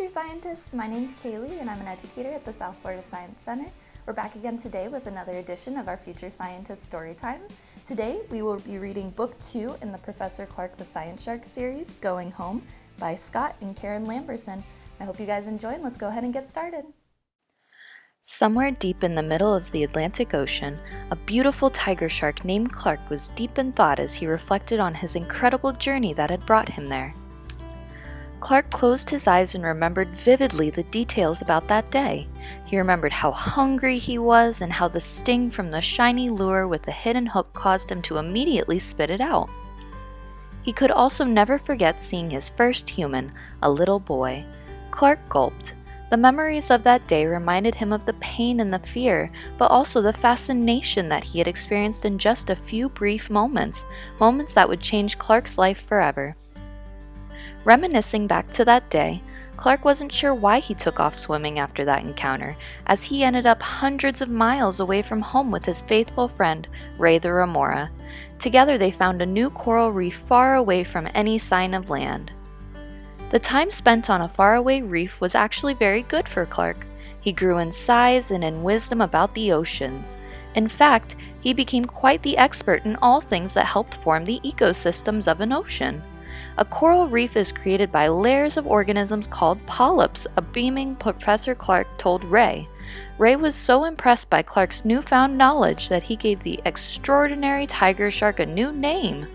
Future Scientists, my name's Kaley and I'm an educator at the South Florida Science Center. We're back again today with another edition of our Future Scientist Storytime. Today we will be reading Book 2 in the Professor Clark the Science Shark series, Going Home, by Scott and Karen Lamberson. I hope you guys enjoy and let's go ahead and get started. Somewhere deep in the middle of the Atlantic Ocean, a beautiful tiger shark named Clark was deep in thought as he reflected on his incredible journey that had brought him there. Clark closed his eyes and remembered vividly the details about that day. He remembered how hungry he was and how the sting from the shiny lure with the hidden hook caused him to immediately spit it out. He could also never forget seeing his first human, a little boy. Clark gulped. The memories of that day reminded him of the pain and the fear, but also the fascination that he had experienced in just a few brief moments that would change Clark's life forever. Reminiscing back to that day, Clark wasn't sure why he took off swimming after that encounter, as he ended up hundreds of miles away from home with his faithful friend, Ray the Remora. Together they found a new coral reef far away from any sign of land. The time spent on a faraway reef was actually very good for Clark. He grew in size and in wisdom about the oceans. In fact, he became quite the expert in all things that helped form the ecosystems of an ocean. A coral reef is created by layers of organisms called polyps, a beaming Professor Clark told Ray. Ray was so impressed by Clark's newfound knowledge that he gave the extraordinary tiger shark a new name.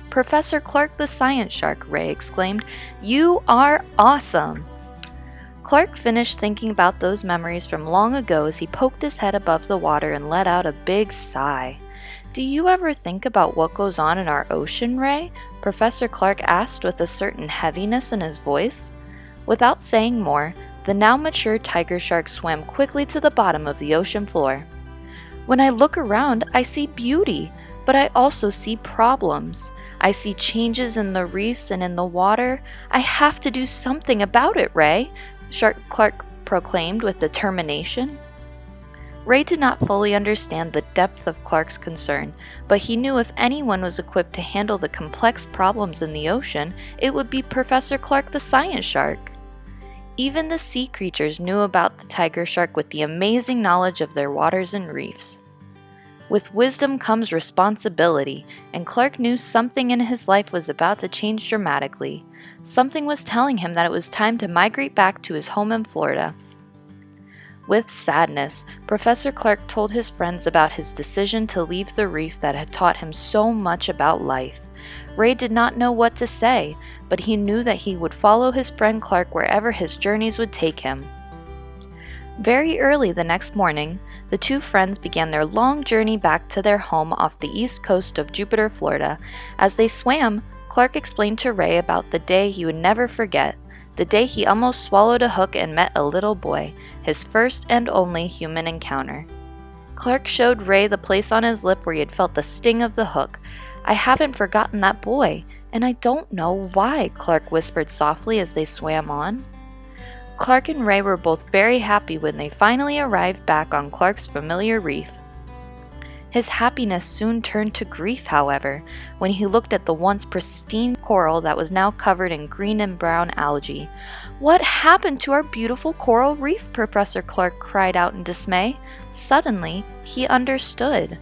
"Professor Clark the Science Shark," Ray exclaimed. "You are awesome!" Clark finished thinking about those memories from long ago as he poked his head above the water and let out a big sigh. "Do you ever think about what goes on in our ocean, Ray?" Professor Clark asked with a certain heaviness in his voice. Without saying more, the now mature tiger shark swam quickly to the bottom of the ocean floor. "When I look around, I see beauty, but I also see problems. I see changes in the reefs and in the water. I have to do something about it, Ray," Clark proclaimed with determination. Ray did not fully understand the depth of Clark's concern, but he knew if anyone was equipped to handle the complex problems in the ocean, it would be Professor Clark the Science Shark. Even the sea creatures knew about the tiger shark with the amazing knowledge of their waters and reefs. With wisdom comes responsibility, and Clark knew something in his life was about to change dramatically. Something was telling him that it was time to migrate back to his home in Florida. With sadness, Professor Clark told his friends about his decision to leave the reef that had taught him so much about life. Ray did not know what to say, but he knew that he would follow his friend Clark wherever his journeys would take him. Very early the next morning, the two friends began their long journey back to their home off the east coast of Jupiter, Florida. As they swam, Clark explained to Ray about the day he would never forget, the day he almost swallowed a hook and met a little boy, his first and only human encounter. Clark showed Ray the place on his lip where he had felt the sting of the hook. "I haven't forgotten that boy, and I don't know why," Clark whispered softly as they swam on. Clark and Ray were both very happy when they finally arrived back on Clark's familiar reef. His happiness soon turned to grief, however, when he looked at the once pristine coral that was now covered in green and brown algae. "What happened to our beautiful coral reef?" Professor Clark cried out in dismay. Suddenly, he understood.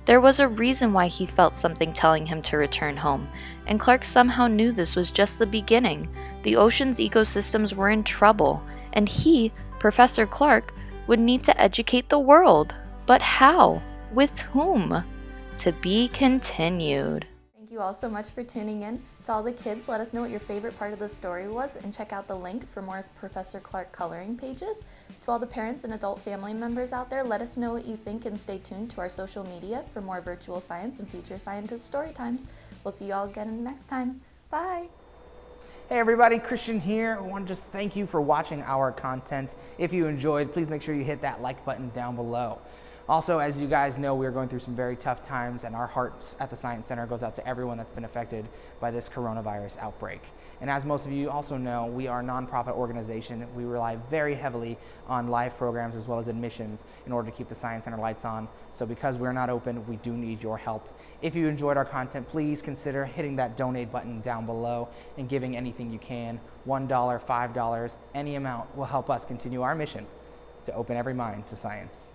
There was a reason why he felt something telling him to return home, and Clark somehow knew this was just the beginning. The ocean's ecosystems were in trouble, and he, Professor Clark, would need to educate the world. But how? With whom? To be continued. Thank you all so much for tuning in. To all the kids, let us know what your favorite part of the story was and check out the link for more Professor Clark coloring pages. To all the parents and adult family members out there, let us know what you think and stay tuned to our social media for more virtual science and future scientist story times. We'll see you all again next time. Bye! Hey everybody, Christian here. I want to just thank you for watching our content. If you enjoyed, please make sure you hit that like button down below. Also, as you guys know, we are going through some very tough times, and our hearts at the Science Center goes out to everyone that's been affected by this coronavirus outbreak. And as most of you also know, we are a nonprofit organization. We rely very heavily on live programs as well as admissions in order to keep the Science Center lights on. So because we're not open, we do need your help. If you enjoyed our content, please consider hitting that donate button down below and giving anything you can. $1, $5, any amount will help us continue our mission to open every mind to science.